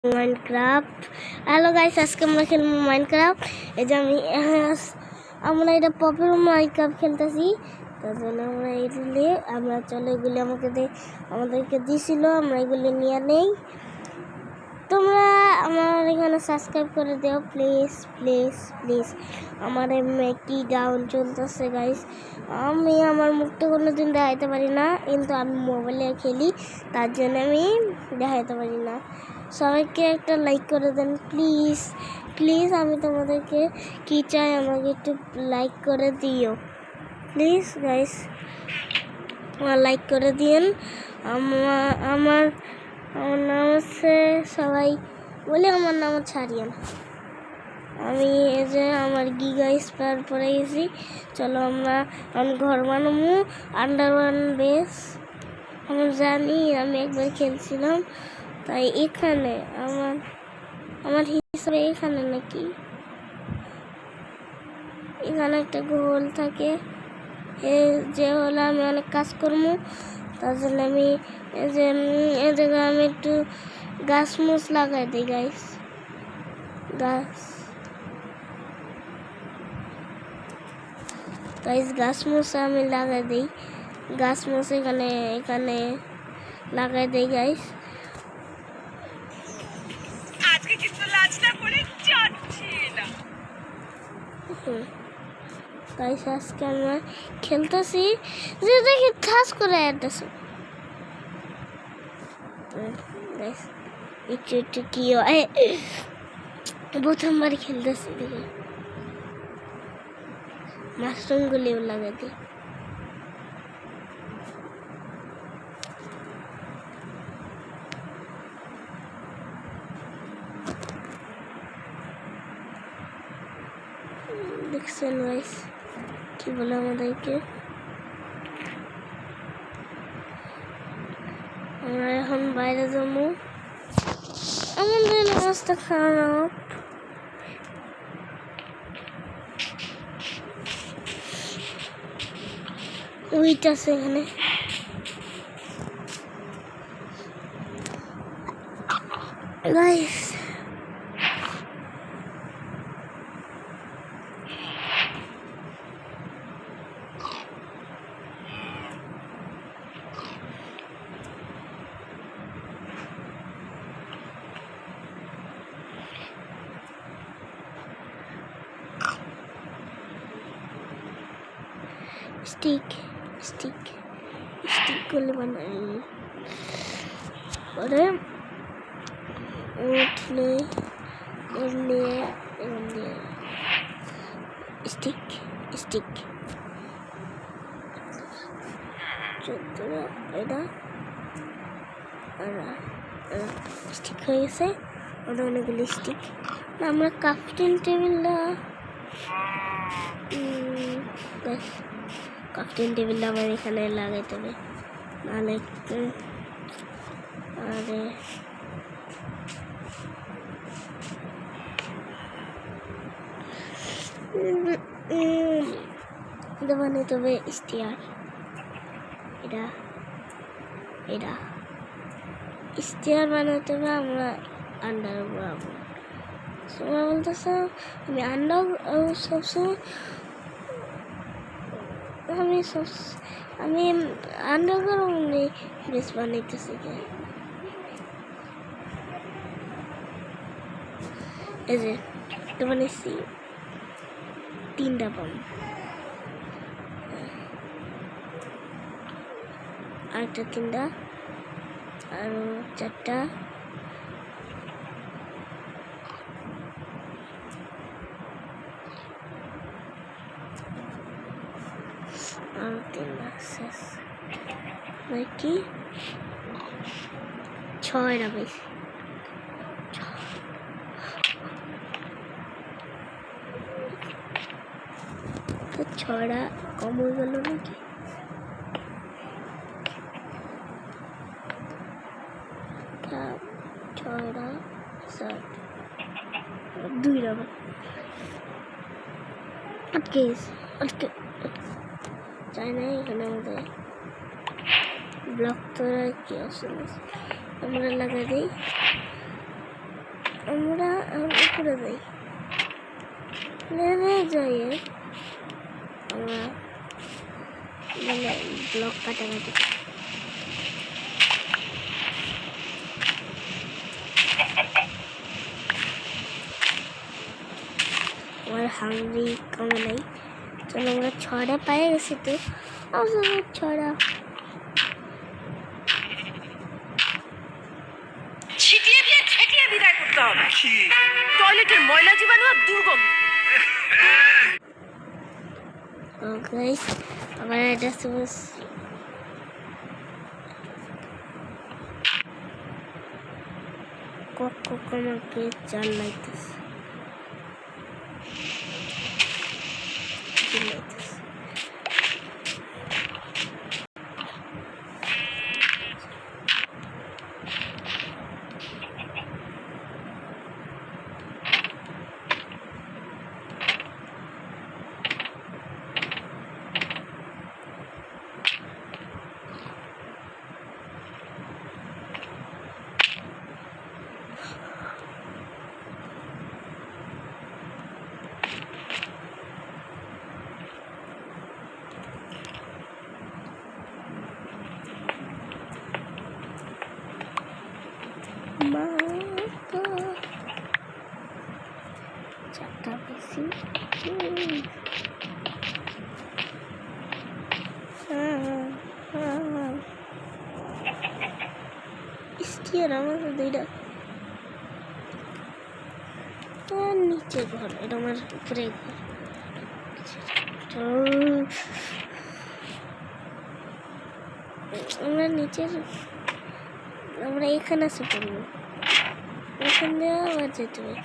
Minecraft. Hello guys, আজকে আমরা খেলবো মাইনক্রাফট। এই যে আমরা এটা পপের মাইনক্রাফট খেলতেছি। তার জন্য আমরা এগুলি চলো এগুলি আমাদেরকে দিয়েছিল, আমরা এগুলি নিয়ে নেই। তোমরা আমার এখানে সাবস্ক্রাইব করে দিও প্লিজ প্লিজ প্লিজ। আমার মেকি ডাউন চলতেছে গাইস। আমি আমার মুখটা কোনোদিন দেখাইতে পারি না, কিন্তু আমি মোবাইলে খেলি, তার জন্য আমি দেখাইতে পারি না। সবাইকে একটা লাইক করে দেন প্লিজ প্লিজ। আমি তোমাদেরকে কি চাই, আমাকে একটু লাইক করে দিও প্লিজ গাইস। লাইক করে দিন। আমার নাম হচ্ছে, সবাই বলে আমার নাম ছাড়িয়ান। আমি এই যে আমার গিগা স্পার পরে গেছি। চলো আমরা ঘর বানাবো আন্ডারওয়ান বেস। আমি জানি, আমি একবার খেলছিলাম, তাই এখানে আমার হিসাবে এখানে নাকি এখানে একটা গোল থাকে, যে হলে আমি অনেক কাজ করবো। তার জন্য আমি এই জায়গায় আমি একটু গাছ মুছ লাগাই দিই গাইস। গাছ মুছ আমি লাগাই দিই, গাছ মুছ এখানে লাগাই দিই গাইস। আজকে কিন্তু লাজটা পড়ে যাচ্ছি না গাইস। আজকে আমরা খেলতেছি যে দেখি ঠাস করে আসতেছে গাইস। একটু কি হয়, প্রথমবার খেলতেছি দেখি মাশরুম গুলিও লাগাই দিই। দেখছেন গাইস কি বলে আমাদেরকে। আমরা এখন বাইরে যাবো, আমাদের অবস্থা খারাপ। উইট আছে এখানে, গাইস। স্টিক করলে বানাই পরে উঠলে স্টিক এটা স্টিক হয়ে গেছে। ওটা অনেকগুলি স্টিক। আমরা ক্রাফটিং টেবিলটা আমার এখানে লাগাইতে হবে, নাহলে বানাইতে হবে স্টিয়ার। এটা স্টিয়ার বানাইতে হবে। আমরা আন্ডার বানাবো। তোমরা বলতেছে আমি আমি আন্ডারগ্রাউন্ড বেশ বানাইতেছি। এই যে এটা বানাইছি 3টা পাম, আরেকটা 3টা, আরো 4টা, আর 3টা শেষ নাকি 6টা বেশি। তো 6টা কম হয়ে গেল নাকি? ছয়টা 2টা আটকে চাই না। এখানে আমাদের ব্লক তো কি আসলে আমরা লাগাই দিই। আমরা উপরে যাই, প্লেনে যাই আমরা মানে ব্লক কাটাকাটি। আমার হাংরি কমে নাই, চলো আমরা 6টা পেয়ে গেছি। তো 6টা ছিটিয়ে দিয়ে ঠেকিয়ে বিদায় করতে হবে। টয়লেটের ময়লা জীবাণু আর দুর্গন্ধ। গাইস আমার এটা সাপোজ আমাকে চাল লাইতেছে। চারটা বেশি স্টিয়ার আমার দুইটা নিচে ঘর, এটা আমার উপরে ঘর। আমরা নিচের আমরা এখানে আসে পড়বো, এখান দিয়ে আবার যেতে হবে।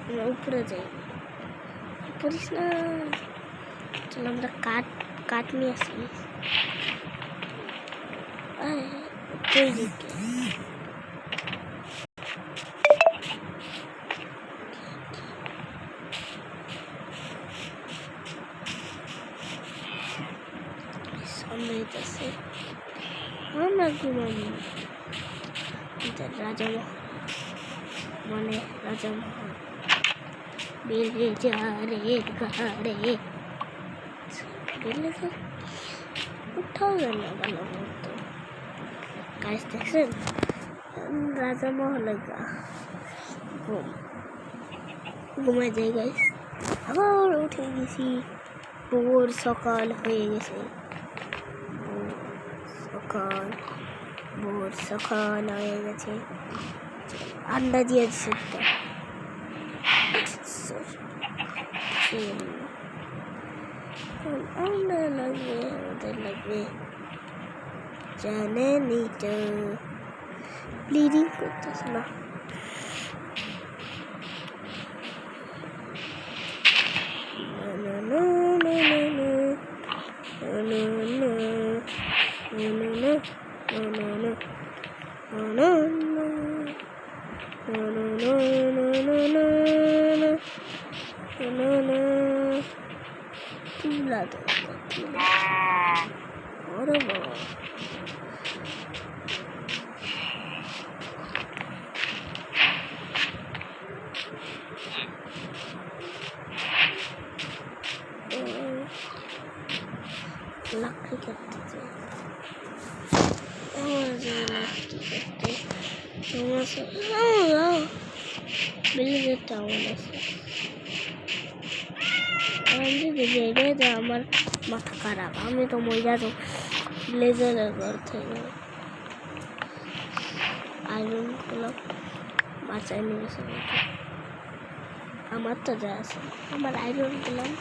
আমরা উপরে যাই, পড়িস না। চলো আমরা কাঠ নিয়ে আসি। আমরা ঘুমাবো রাজামহল, মানে রাজামহল বেড়ে যা রে ঘাড়ে বেড়ে যা, উঠাও গেল ভালো মতো। গাছ দেখছেন রাজামহলে ঘুমায় যাই গাইস। আবার উঠে গেছি, ভোর সকাল হয়ে গেছে, ভোর সকাল হয়ে গেছে। আন্ডা দিয়ে দিচ্ছে আন্ডা লাগবে, ওদের লাগবে জানে নিটা ব্লিডিং করতেছে না। তুলা তো ওরে বাবা, লাকড়ি কাটতে চাই বিল্ডিংয়ের টাউন আছে। আমার মাথা খারাপ, আমি তো মজা তো ব্লেজারের ঘর থেকে আয়রন করলাম, বাঁচাই নিয়ে গেছে। আমার তো যা আছে, আমার আয়রন করলাম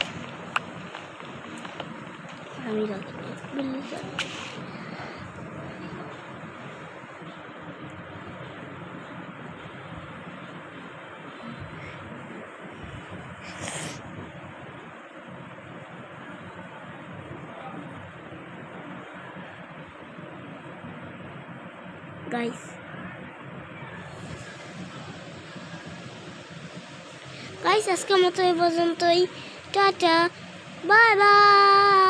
আমি রাখিনি ব্লেজার। গাইস আজকের মতো এই পর্যন্তই, টাটা বাই বাই।